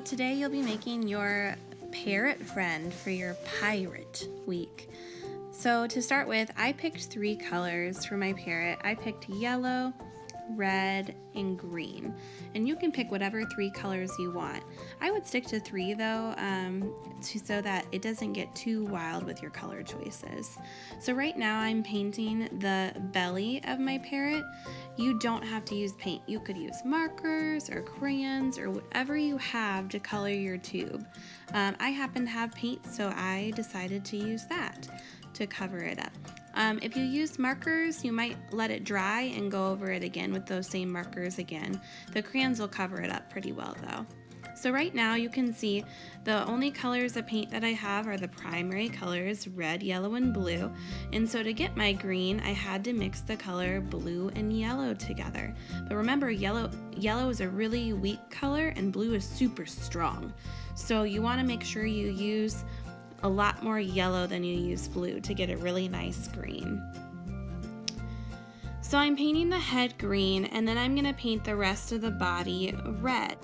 today you'll be making your parrot friend for your pirate week. So to start with, I picked 3 colors for my parrot. I picked yellow, red, and green. And you can pick whatever 3 colors you want. I would stick to 3 though, so that it doesn't get too wild with your color choices. So right now I'm painting the belly of my parrot. You don't have to use paint. You could use markers or crayons or whatever you have to color your tube. I happen to have paint, so I decided to use that to cover it up. If you use markers, you might let it dry and go over it again with those same markers again. The crayons will cover it up pretty well though. So right now you can see the only colors of paint that I have are the primary colors, red, yellow, and blue. And so to get my green, I had to mix the color blue and yellow together. But remember, yellow is a really weak color and blue is super strong. So you want to make sure you use a lot more yellow than you use blue to get a really nice green. So I'm painting the head green, and then I'm going to paint the rest of the body red.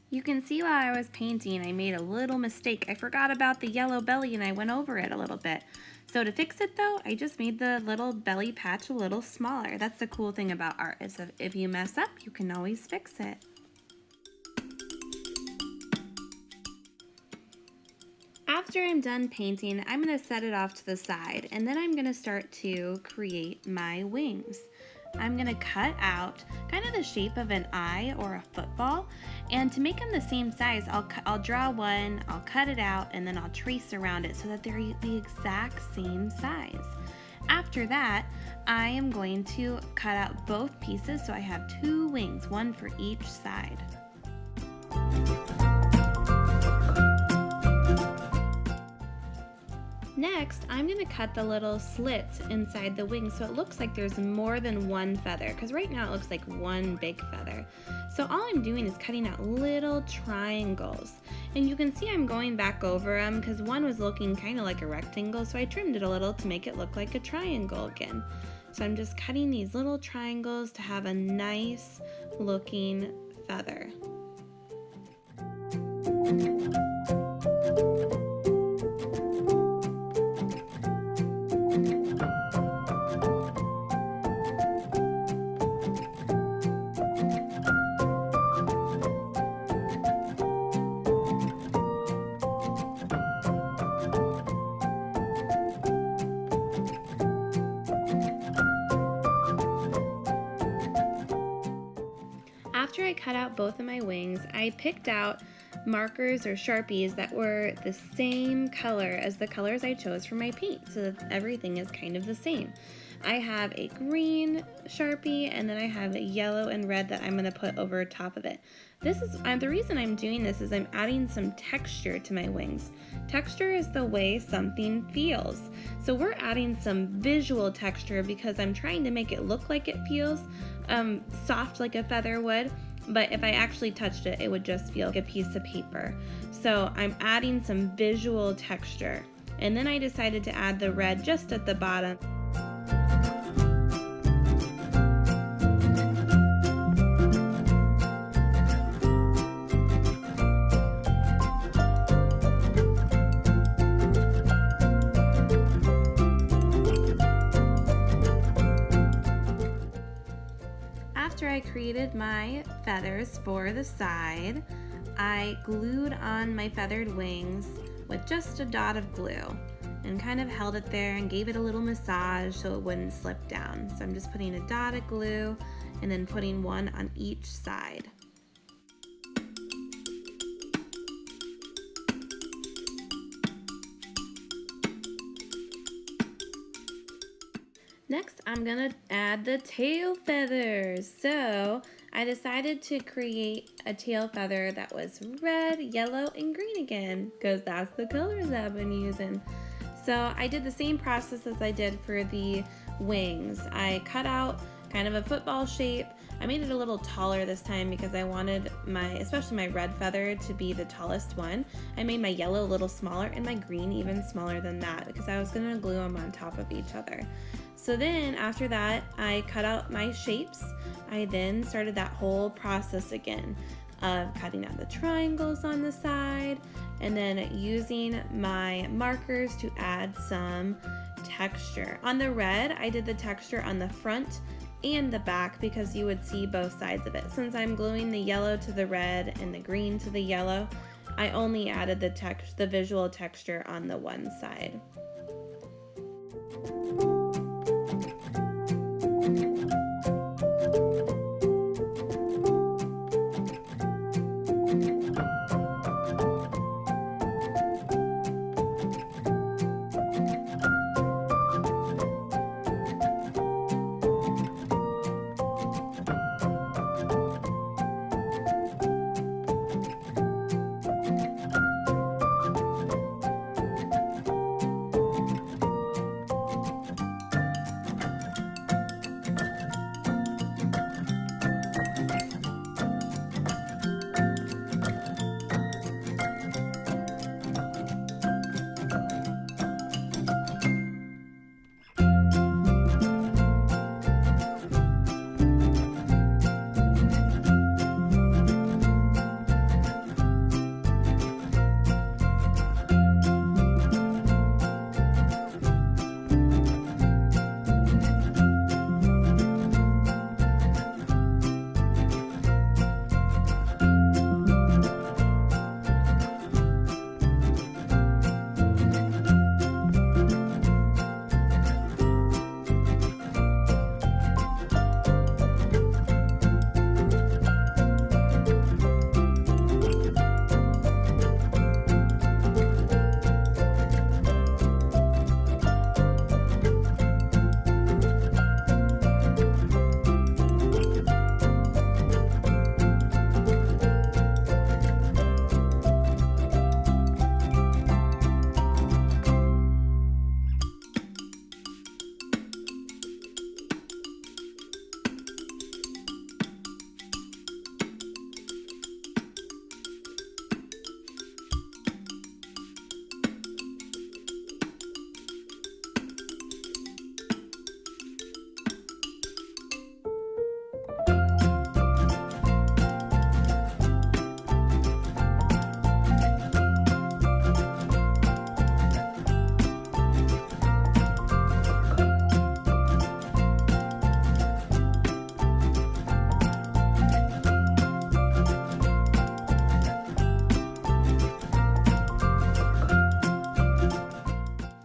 You can see while I was painting, I made a little mistake. I forgot about the yellow belly and I went over it a little bit. So to fix it though, I just made the little belly patch a little smaller. That's the cool thing about art, is if you mess up, you can always fix it. After I'm done painting, I'm going to set it off to the side, and then I'm going to start to create my wings. I'm going to cut out kind of the shape of an eye or a football, and to make them the same size, I'll draw one, I'll cut it out, and then I'll trace around it so that they're the exact same size. After that, I am going to cut out both pieces so I have 2 wings, one for each side. Next, I'm going to cut the little slits inside the wing so it looks like there's more than one feather, because right now it looks like one big feather. So all I'm doing is cutting out little triangles. And you can see I'm going back over them because one was looking kind of like a rectangle, so I trimmed it a little to make it look like a triangle again. So I'm just cutting these little triangles to have a nice looking feather. After I cut out both of my wings, I picked out markers or Sharpies that were the same color as the colors I chose for my paint, so that everything is kind of the same. I have a green Sharpie, and then I have a yellow and red that I'm going to put over top of it. This is the reason I'm doing this is I'm adding some texture to my wings. Texture is the way something feels. So we're adding some visual texture because I'm trying to make it look like it feels soft like a feather would, but if I actually touched it, it would just feel like a piece of paper. So I'm adding some visual texture. And then I decided to add the red just at the bottom. After I created my feathers for the side, I glued on my feathered wings with just a dot of glue. and kind of held it there and gave it a little massage so it wouldn't slip down. So I'm just putting a dot of glue and then putting one on each side. Next, I'm gonna add the tail feathers. So I decided to create a tail feather that was red, yellow, and green again, because that's the colors I've been using. So I did the same process as I did for the wings. I cut out kind of a football shape. I made it a little taller this time because I wanted especially my red feather to be the tallest one. I made my yellow a little smaller and my green even smaller than that because I was gonna glue them on top of each other. So then after that, I cut out my shapes. I then started that whole process again of cutting out the triangles on the side and then using my markers to add some texture. On the red, I did the texture on the front and the back because you would see both sides of it. Since I'm gluing the yellow to the red and the green to the yellow, I only added the visual texture on the one side.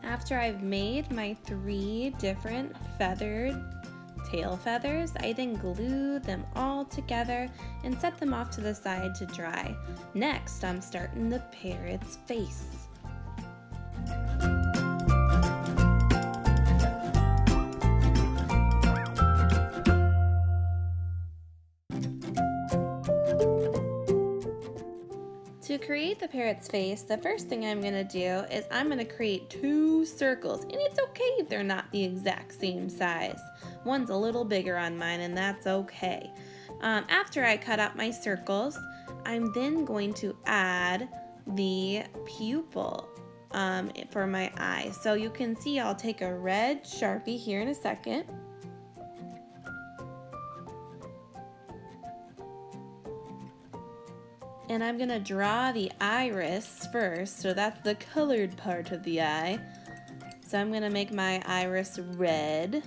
After I've made my 3 different feathered tail feathers, I then glue them all together and set them off to the side to dry. Next, I'm starting the parrot's face. To create the parrot's face, the first thing I'm going to do is I'm going to create 2 circles, and it's okay if they're not the exact same size. One's a little bigger on mine, and that's okay. After I cut out my circles, I'm then going to add the pupil for my eye. So you can see I'll take a red Sharpie here in a second. And I'm gonna draw the iris first, so that's the colored part of the eye. So I'm gonna make my iris red.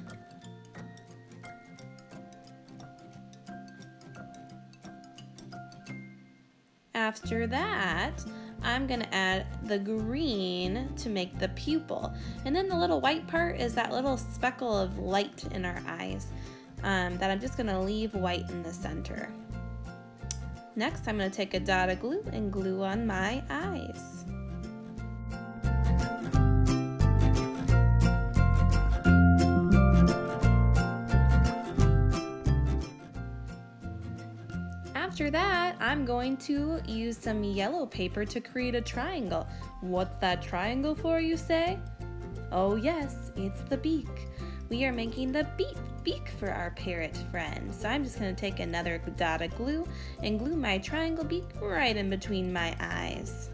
After that, I'm gonna add the green to make the pupil. And then the little white part is that little speckle of light in our eyes that I'm just gonna leave white in the center. Next, I'm gonna take a dot of glue and glue on my eyes. After that, I'm going to use some yellow paper to create a triangle. What's that triangle for, you say? Oh yes, it's the beak. We are making the beak for our parrot friend. So I'm just going to take another dot of glue and glue my triangle beak right in between my eyes.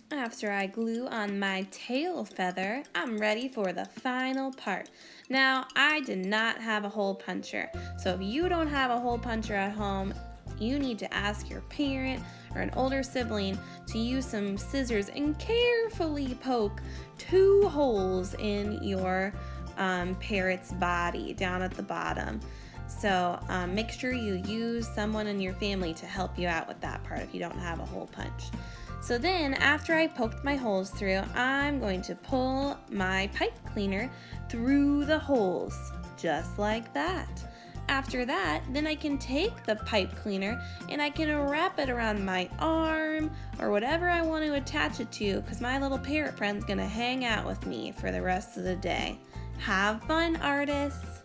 After I glue on my tail feather, I'm ready for the final part. Now, I did not have a hole puncher, so if you don't have a hole puncher at home, you need to ask your parent or an older sibling to use some scissors and carefully poke 2 holes in your parrot's body down at the bottom. So make sure you use someone in your family to help you out with that part if you don't have a hole punch. So then, after I poked my holes through, I'm going to pull my pipe cleaner through the holes, just like that. After that, then I can take the pipe cleaner and I can wrap it around my arm or whatever I want to attach it to, because my little parrot friend's gonna hang out with me for the rest of the day. Have fun, artists!